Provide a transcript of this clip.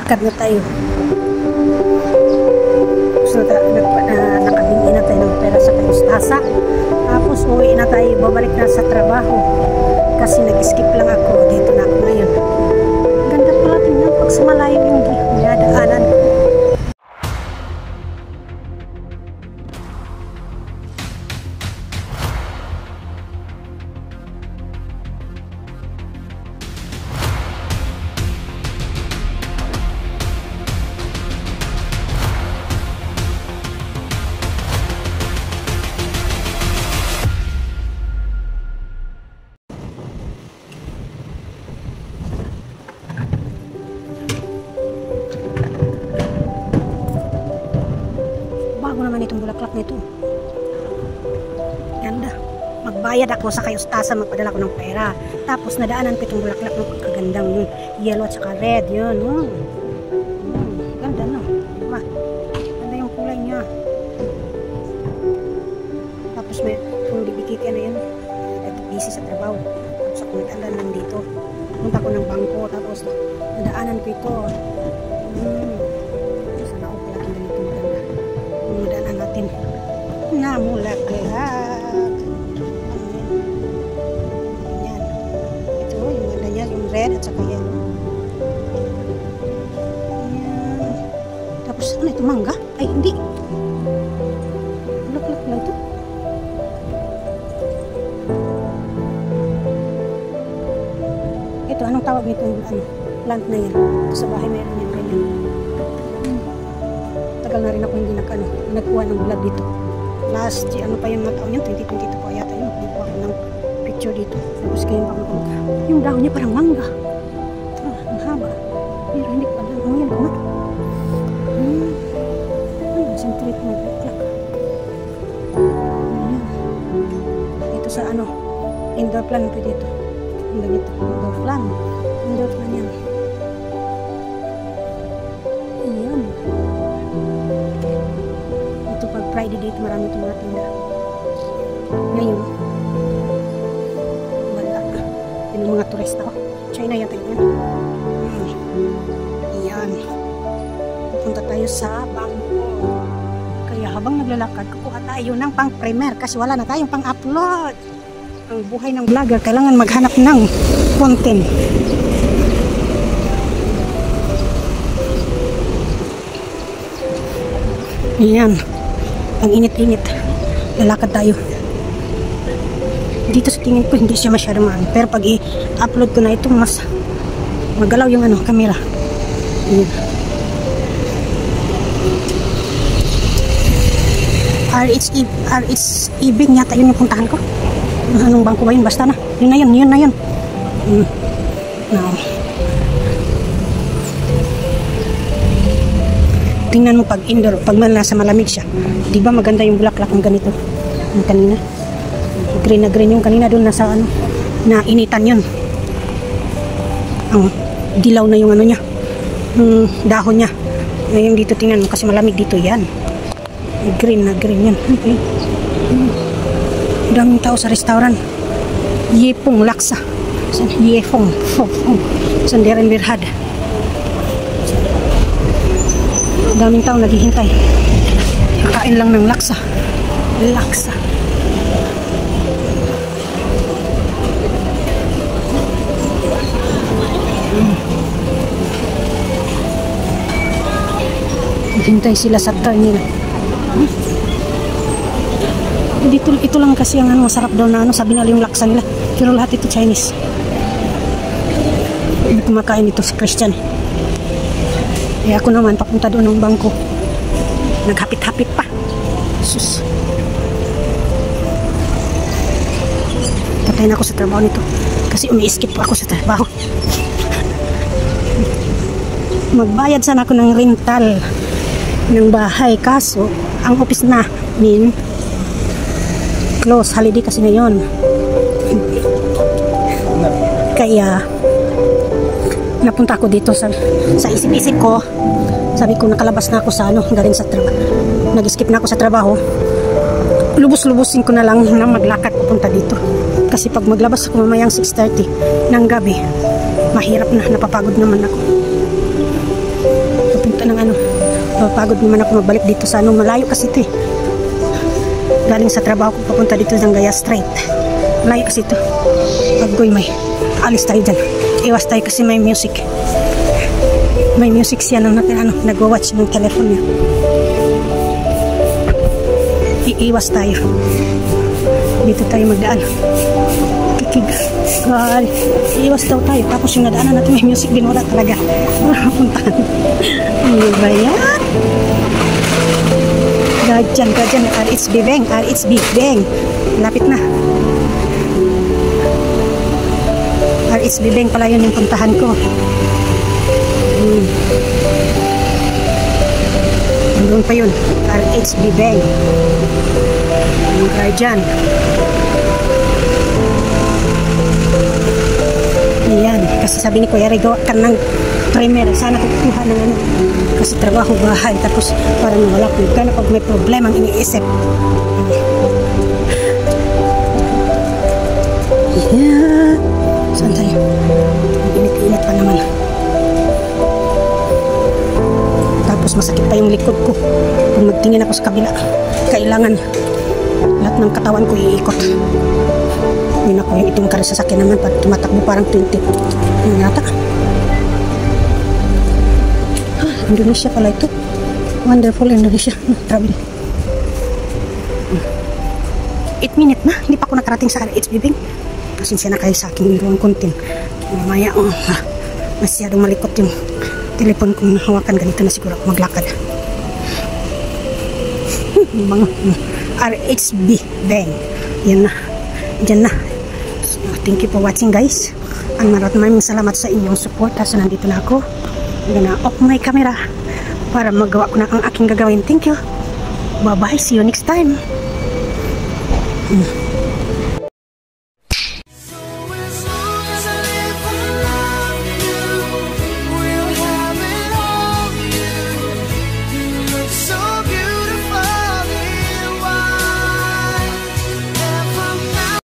Lakad na tayo. So, nakabingi na tayo ng pera sa Kayustasa. Tapos uwi na tayo, babalik na sa trabaho. Kasi nag-skip lang ako. Dito na ako ngayon. Ganda pala tingnan pag sa malayo yung dinadaanan. Bago naman itong bulaklak nito. Ganda. Magbayad ako sa Kayustasa, magpadala ko ng pera. Tapos nadaanan ko itong bulaklak ng kagandang yellow at saka red. Yun. Ganda no. Diba? Ganda yung kulay niya. Tapos may kung dibikike na yun. Busy sa trabaho. Tapos ako nag-alan lang dito. Punta ko ng bangko. Tapos nadaanan ko ito. Namulaklak. Ayan. Ito, yung ganda niya, yung red at saka yellow. Ayan. Tapos, ano ito, mangga? Ay, hindi. Bulaklak na ito. Ito, anong tawag nito? Ano, plant na yan. Ito sa bahay mayroon yan ganyan. Tagal na rin ako hindi nagkuha ng vlog dito. Last, ano pa yung taon yun? 2022 pa yata yun. Nagkuha ko ng picture dito. Tapos kayo pa magkuha. Yung dahon niya parang mangga. Ang haba. Pero hindi pa lang. Ang yan, ano? Isang trip na bulaklak. Ito sa ano? Indoor plant po dito. Ang ganito. Indoor plant. Indoor plant yan. Ayan. Friday dito marami itong mga tinda. Ngayon wala. Yan yung mga turista. China yata yun. Ayan. Pupunta tayo sa bangko. Kaya habang naglalakad, kukuha tayo ng pang-primer kasi wala na tayong pang-upload. Ang buhay ng vlogger, kailangan maghanap ng content. Ayan. Ang init-init. Lalakad tayo. Dito sa tingin ko hindi siya masyado maano. Pero pag i-upload ko na ito, mas magalaw yung camera. Ayan. RH Ibig yata yun yung puntahan ko. Anong bangko ba yun? Basta na. Yun na yun. Now. Tingnan mo pag indoor, pag nasa malamig siya. Di ba maganda yung bulaklak ng ganito? Yung kanina. Green na green yung kanina doon nasa na initan yun. Ang dilaw na yung niya. Yung dahon niya. Ngayon dito tingnan mo kasi malamig dito yan. Green na green yan. Okay. Daming tao sa restaurant. Yepong laksa. Yefong. Sandiran birhad. Daming tao naghihintay. Kakain lang ng laksa. Laksa. Hintay sila sa turn nila. Dito, ito lang kasi ang masarap daw na sabi nila yung laksa nila. Pero lahat ito Chinese. Hindi kumakain ito si Christian. Kaya ako naman papunta doon ng bangko. Naghapit-hapit pa. Sus. Patay na ako sa trabaho nito. Kasi umi-skip ako sa trabaho. Magbayad sana ako ng rental ng bahay. Kaso, ang office namin close. Holiday kasi ngayon. Kaya napunta ako dito sa isip-isip ko. Sabi ko nakalabas na ako sa galing sa trabaho. Nag-skip na ako sa trabaho. Lubos-lubusin ko na lang na maglakad papunta dito. Kasi pag maglabas ako mamayang 6:30 ng gabi, mahirap na, napapagod naman ako. Pagod naman ako magbalik dito sa ano, malayo kasi ito eh. Galing sa trabaho ko papunta dito ng Gaya Street. Malayo kasi ito. Paggoy may alis tayo dyan. Iwas tayo kasi may music. May music siya nang nagwa-watch ng telephone niya. Iiwas tayo. Dito tayo magdaan. God, iiwas daw tayo. Tapos yung nadaanan natin may music din, wala talaga. Wala puntahan. Ano ba yan? Gadyan, RHB Bang, RHB Bang. Lapit na. RHB Bang pala yun yung puntahan ko. Andun pa yun, RHB Bang. Yung Guardian. Ayan, kasi sabi ni Kuya Ray, gawa ka ng primer. Sana kukuha ng ano. Kasi trabaho, bahay. Tapos parang wala ko. Gano'n pag may problema ang iniisip. Ayan. Saan tayo? Init-init pa naman. Tapos masakit pa yung likod ko. Kung magtingin ako sa kabila, kailangan lahat ng katawan ko iikot. Yun ako, yung itong karisasakyan naman pag tumatakbo parang 20. Ano yata? Indonesia pala ito. Wonderful Indonesia. Travel. 8 minutes na. Hindi pa ako nakarating sa RHB Bang. Pasensya na kayo sa aking iruang content. Mamaya, masyadong malikot yung telepon kong nahawakan. Ganito na siguro ako maglakad. Mga RHB Bang. Yan na. Diyan na. So, thank you for watching, guys. Maraming salamat sa inyong support. So, nandito na ako. I'm gonna off my camera para magawa ko na ang aking gagawin. Thank you. Bye-bye. See you next time.